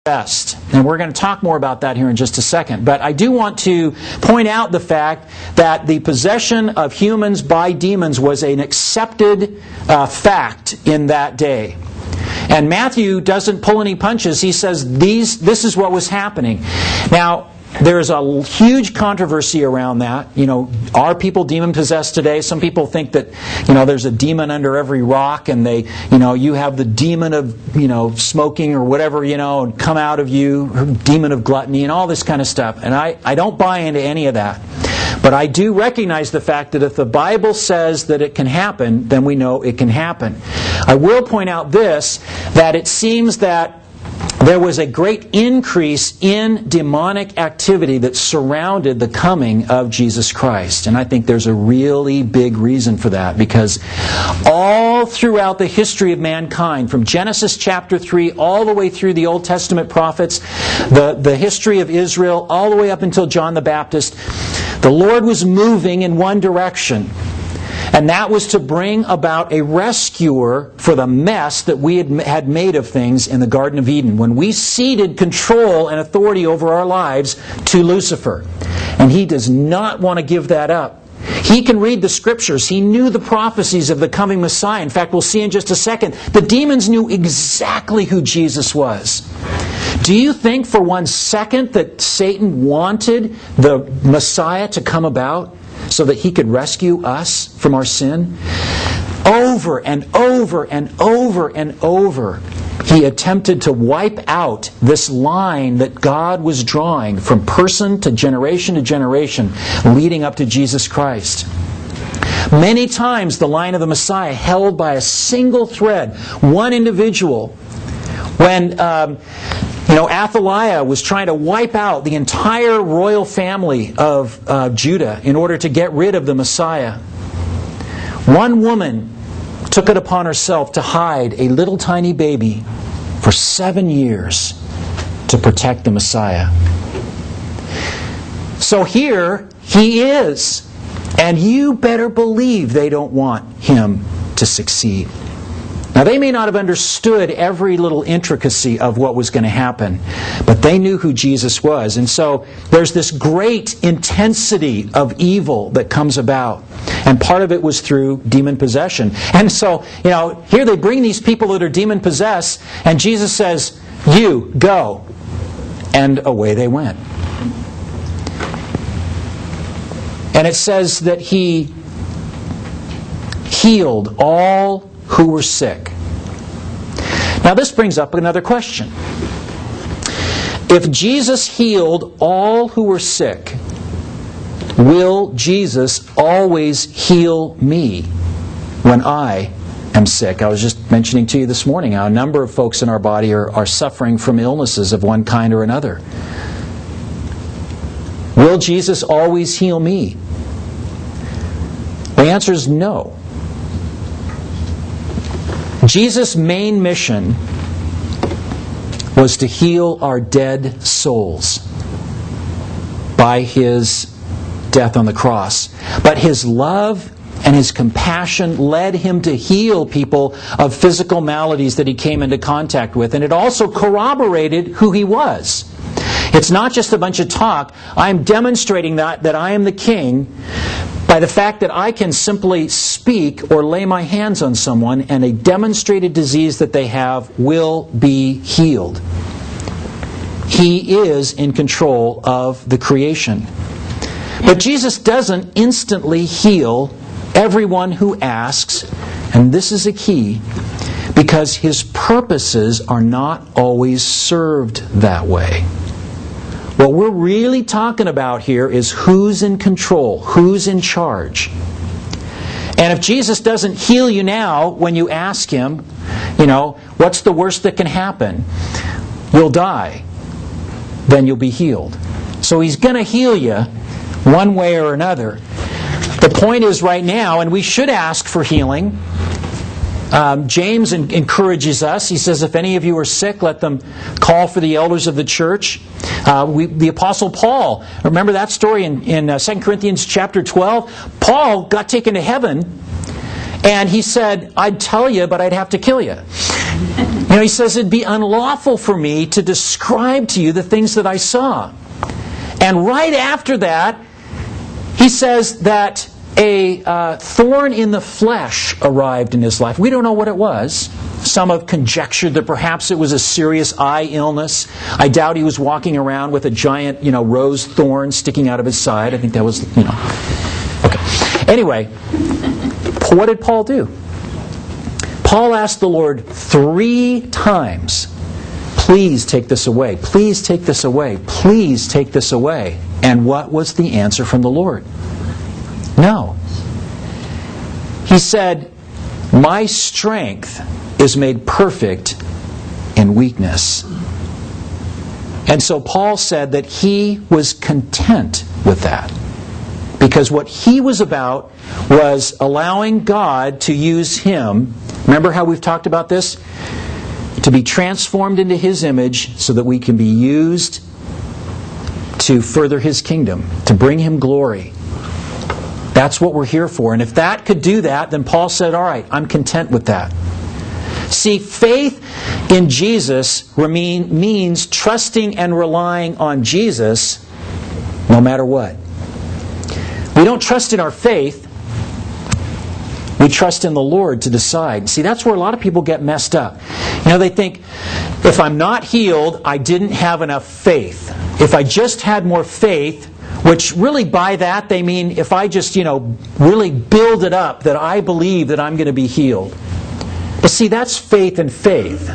possessed. And we're going to talk more about that here in just a second. But I do want to point out the fact that the possession of humans by demons was an accepted fact in that day. And Matthew doesn't pull any punches. He says this is what was happening. Now, there's a huge controversy around that. Are people demon-possessed today? Some people think that, there's a demon under every rock, and you have the demon of, smoking or whatever, and come out of you, or demon of gluttony, and all this kind of stuff. And I don't buy into any of that. But I do recognize the fact that if the Bible says that it can happen, then we know it can happen. I will point out this, that it seems that there was a great increase in demonic activity that surrounded the coming of Jesus Christ. And I think there's a really big reason for that, because all throughout the history of mankind, from Genesis chapter 3 all the way through the Old Testament prophets, the history of Israel, all the way up until John the Baptist, the Lord was moving in one direction. And that was to bring about a rescuer for the mess that we had made of things in the Garden of Eden, when we ceded control and authority over our lives to Lucifer. And he does not want to give that up. He can read the Scriptures. He knew the prophecies of the coming Messiah. In fact, we'll see in just a second, the demons knew exactly who Jesus was. Do you think for one second that Satan wanted the Messiah to come about so that he could rescue us from our sin? Over and over and over and over, he attempted to wipe out this line that God was drawing from person to generation, leading up to Jesus Christ. Many times the line of the Messiah held by a single thread, one individual. When Athaliah was trying to wipe out the entire royal family of Judah in order to get rid of the Messiah, one woman took it upon herself to hide a little tiny baby for 7 years to protect the Messiah. So here he is, and you better believe they don't want him to succeed. Now, they may not have understood every little intricacy of what was going to happen, but they knew who Jesus was. And so there's this great intensity of evil that comes about. And part of it was through demon possession. And so, here they bring these people that are demon possessed, and Jesus says, "You, go." And away they went. And it says that he healed all who were sick. Now this brings up another question. If Jesus healed all who were sick, will Jesus always heal me when I am sick? I was just mentioning to you this morning how a number of folks in our body are suffering from illnesses of one kind or another. Will Jesus always heal me? The answer is no. Jesus' main mission was to heal our dead souls by His death on the cross. But His love and His compassion led Him to heal people of physical maladies that He came into contact with. And it also corroborated who He was. It's not just a bunch of talk. I'm demonstrating that I am the King by the fact that I can simply speak or lay my hands on someone, and a demonstrated disease that they have will be healed. He is in control of the creation. But Jesus doesn't instantly heal everyone who asks, and this is a key, because His purposes are not always served that way. What we're really talking about here is who's in control, who's in charge. And if Jesus doesn't heal you now when you ask Him, what's the worst that can happen? You'll die. Then you'll be healed. So He's going to heal you one way or another. The point is right now, and we should ask for healing. James encourages us. He says, if any of you are sick, let them call for the elders of the church. The Apostle Paul, remember that story in 2 Corinthians chapter 12? Paul got taken to heaven, and he said, I'd tell you, but I'd have to kill you. He says, it'd be unlawful for me to describe to you the things that I saw. And right after that, he says that a thorn in the flesh arrived in his life. We don't know what it was. Some have conjectured that perhaps it was a serious eye illness. I doubt he was walking around with a giant, rose thorn sticking out of his side. I think that was, Okay. Anyway, what did Paul do? Paul asked the Lord 3 times, please take this away. Please take this away. Please take this away. And what was the answer from the Lord? No. He said, my strength is made perfect in weakness. And so Paul said that he was content with that. Because what he was about was allowing God to use him. Remember how we've talked about this? To be transformed into His image so that we can be used to further His kingdom, to bring Him glory. That's what we're here for. And if that could do that, then Paul said, all right, I'm content with that. See, faith in Jesus means trusting and relying on Jesus no matter what. We don't trust in our faith. We trust in the Lord to decide. See, that's where a lot of people get messed up. They think, if I'm not healed, I didn't have enough faith. If I just had more faith, which really by that they mean if I just, really build it up that I believe that I'm going to be healed. But see, that's faith in faith.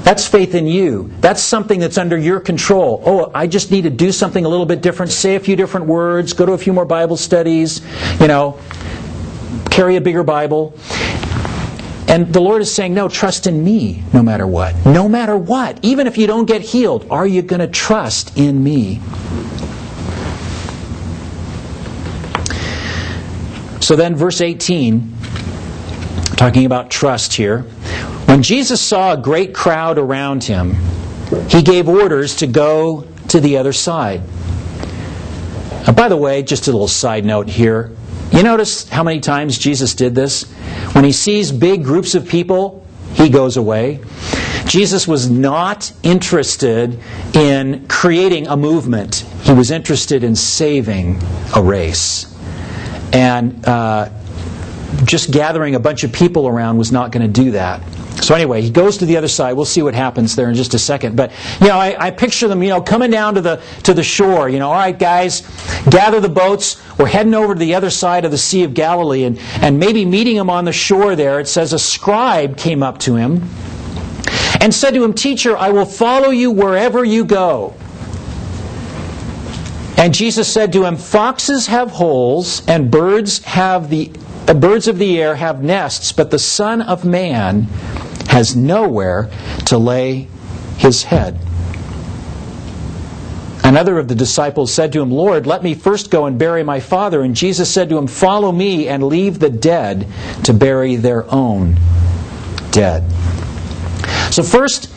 That's faith in you. That's something that's under your control. Oh, I just need to do something a little bit different, say a few different words, go to a few more Bible studies, carry a bigger Bible. And the Lord is saying, no, trust in me no matter what. No matter what. Even if you don't get healed, are you going to trust in me? So then verse 18, talking about trust here. When Jesus saw a great crowd around Him, He gave orders to go to the other side. By the way, just a little side note here. You notice how many times Jesus did this? When He sees big groups of people, He goes away. Jesus was not interested in creating a movement. He was interested in saving a race. And just gathering a bunch of people around was not going to do that. So anyway, He goes to the other side. We'll see what happens there in just a second. But I picture them, coming down to the shore. All right, guys, gather the boats. We're heading over to the other side of the Sea of Galilee, and maybe meeting Him on the shore there. It says a scribe came up to Him and said to Him, "Teacher, I will follow you wherever you go." And Jesus said to him, "Foxes have holes, and birds of the air have nests, but the Son of Man has nowhere to lay His head." Another of the disciples said to Him, "Lord, let me first go and bury my father." And Jesus said to him, "Follow me and leave the dead to bury their own dead." So first,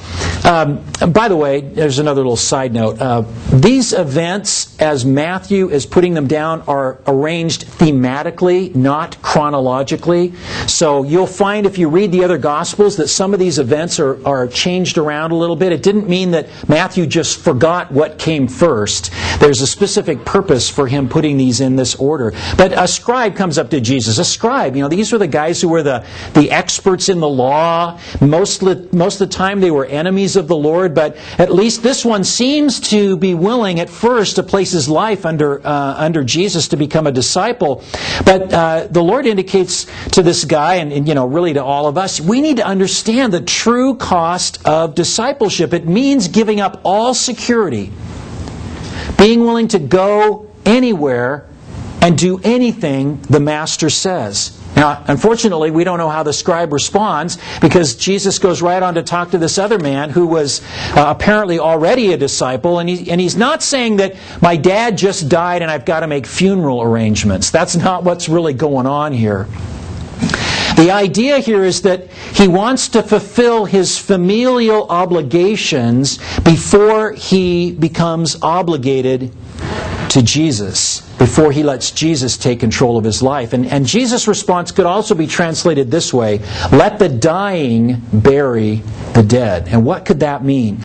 by the way, there's another little side note. These events, as Matthew is putting them down, are arranged thematically, not chronologically. So you'll find if you read the other Gospels that some of these events are changed around a little bit. It didn't mean that Matthew just forgot what came first. There's a specific purpose for him putting these in this order. But a scribe comes up to Jesus. A scribe, these were the guys who were the experts in the law. Most of the time they were enemies of the Lord, but at least this one seems to be willing at first to place his life under Jesus to become a disciple. But the Lord indicates to this guy, and really to all of us, we need to understand the true cost of discipleship. It means giving up all security, being willing to go anywhere and do anything the Master says. Now, unfortunately, we don't know how the scribe responds, because Jesus goes right on to talk to this other man who was apparently already a disciple, and he's not saying that my dad just died and I've got to make funeral arrangements. That's not what's really going on here. The idea here is that he wants to fulfill his familial obligations before he becomes obligated to Jesus before he lets Jesus take control of his life. And Jesus' response could also be translated this way: let the dying bury the dead. And what could that mean?